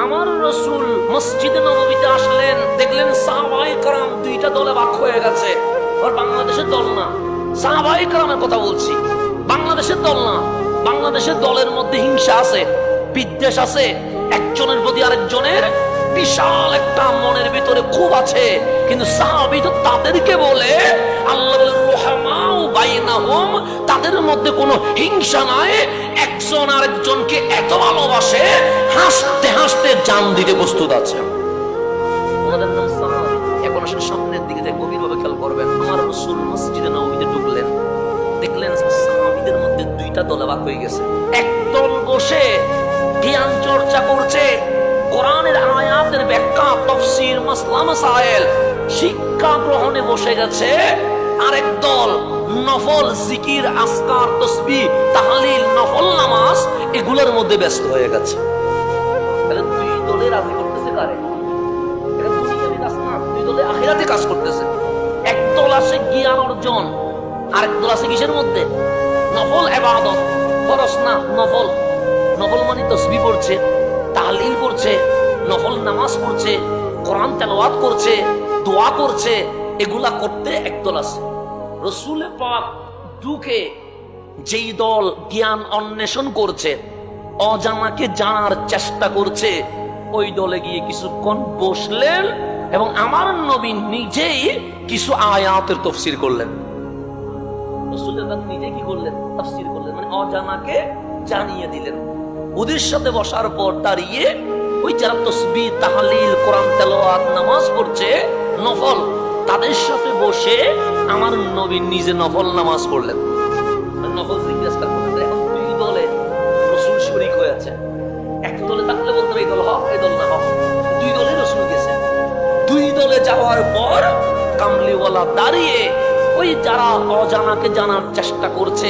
আমার রাসূল মসজিদে নববীতে আসলেন, দেখলেন সাহাবায়ে কেরাম দুইটা দলে ভাগ হয়ে গেছে। আর বাংলাদেশের দল না, সাহাবায়ে কেরামের কথা বলছি, বাংলাদেশের দল না। বাংলাদেশের দলের মধ্যে হিংসা আছে, বিদ্বেষ আছে, একজনের প্রতি আরেকজনের বিশাল একটা মনের ভিতরে খুব আছে। কিন্তু সাহাবী তো তাদেরকে বলে, আল্লাহ বলেন রুহামাউ বাইনাহুম, তাদের মধ্যে কোনো হিংসা নাই, একজন আরেকজনকে এত ভালোবাসে, হাসতে হাসতে জান দিতে প্রস্তুত আছে। ওনাদের নাম সাহাবী। এখন আসলে সামনের দিকে যে গভীরভাবে খেয়াল করবেন, আমার রাসূল মসজিদে নববীতে ঢুকলেন, দেখলেন সাহাবীদের মধ্যে দুইটা দলে ভাগ হয়ে গেছে। একদল বসে জ্ঞান চর্চা করছে, কোরআনের আয়াতের ব্যাখ্যা, তাফসীর, মাসলা মাসাইল শিক্ষা গ্রহণে বসে গেছে। আরেক দল নফল জিকির, আজকার, তাসবিহ, তাহলিল, নফল নামাজ এগুলোর মধ্যে ব্যস্ত হয়ে গেছে। তাহলে দুই দলে রাজি করতেছে কারে? এটা দুনিয়াবি কাজ না, দুই দলে আখিরাতে কাজ করতেছে। এক দল আছে জ্ঞান অর্জন, আরেক দল আছে কিসের মধ্যে? নফল ইবাদত, ফরজ না নফল। নফল মানে তাসবিহ পড়ছে, তাহলিল পড়ছে, নফল নামাজ পড়ছে, কোরআন তেলাওয়াত করছে, দোয়া করছে, এগুলা করতে একদল আছে। রাসূল পাক ঢুকে যেই দল জ্ঞান অন্বেষণ করছে, অজানাকে জানার চেষ্টা করছে, ওই দলে গিয়ে কিছুক্ষণ বসলেন এবং আমার নবী নিজেই কিছু আয়াতের তাফসীর করলেন। রাসূল নিজে কি করলেন? তাফসীর করলেন, মানে অজানাকে জানিয়ে দিলেন। ওদের সাথে বসার পর দাঁড়িয়ে ওই যারা তাসবিহ, তাহলিল, কোরআন তেলাওয়াত, নামাজ পড়ছে নফল, তাদের সাথে বসে আমার নবী নিজে নফল নামাজ পড়লেন, নফল জিকির আজকার করলেন। এখন দুই দলে রাসূল শরীক হয়েছে। এক দলে থাকলে বলতে এই দল হক, এই দল না হক। দুই দলে রাসূল গেছে। দুই দলে যাওয়ার পর কামলিওয়ালা দাঁড়িয়ে ওই যারা অজানাকে জানার চেষ্টা করছে,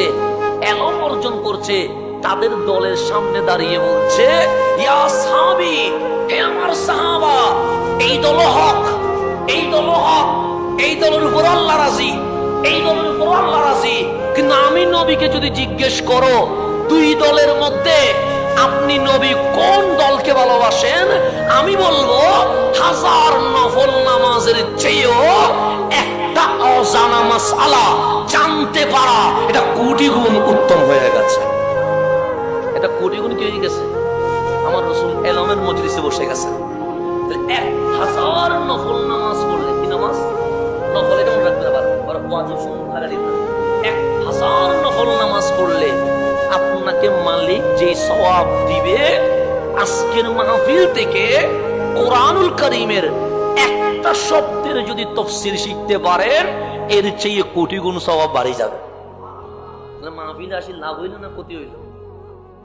এলম অর্জন করছে, তাদের দলের সামনে দাঁড়িয়ে বলছে, ইয়া সাহাবী, হে আমার সাহাবা, এই দল হক, এই দল হক, এই দলের উপর আল্লাহ রাজি, এই দলের উপর আল্লাহ রাজি। কিন্তু আমি নবীকে যদি জিজ্ঞেস করো, দুই দলের মধ্যে আপনি নবী কোন দলকে ভালোবাসেন, আমি বলবো হাজার নফল নামাজের চেয়েও একটা অজানা মাসআলা জানতে পারা এটা কোটি গুণ উত্তম হয়ে গেছে। এটা কোটি গুণ কি হয়ে গেছে? আমার রাসূল এলমের মজলিসে বসে গেছে। 1000 নফল নামাজ পড়লে, কি নামাজ? নফল, এটা মনে রাখতে পারবেন, আর ওয়াজিব সুন্নাত লাগাই না। 1000 নফল নামাজ পড়লে আপনাকে মালিক যে সওয়াব দিবে, আজকের মাহফিল থেকে কোরআনুল কারীমের একটা শব্দের যদি তাফসীর শিখতে পারেন, এর চেয়ে কোটি গুণ সওয়াব বাড়ে যাবে। মাহফিলে আসি লাভ হইল না ক্ষতি হইল?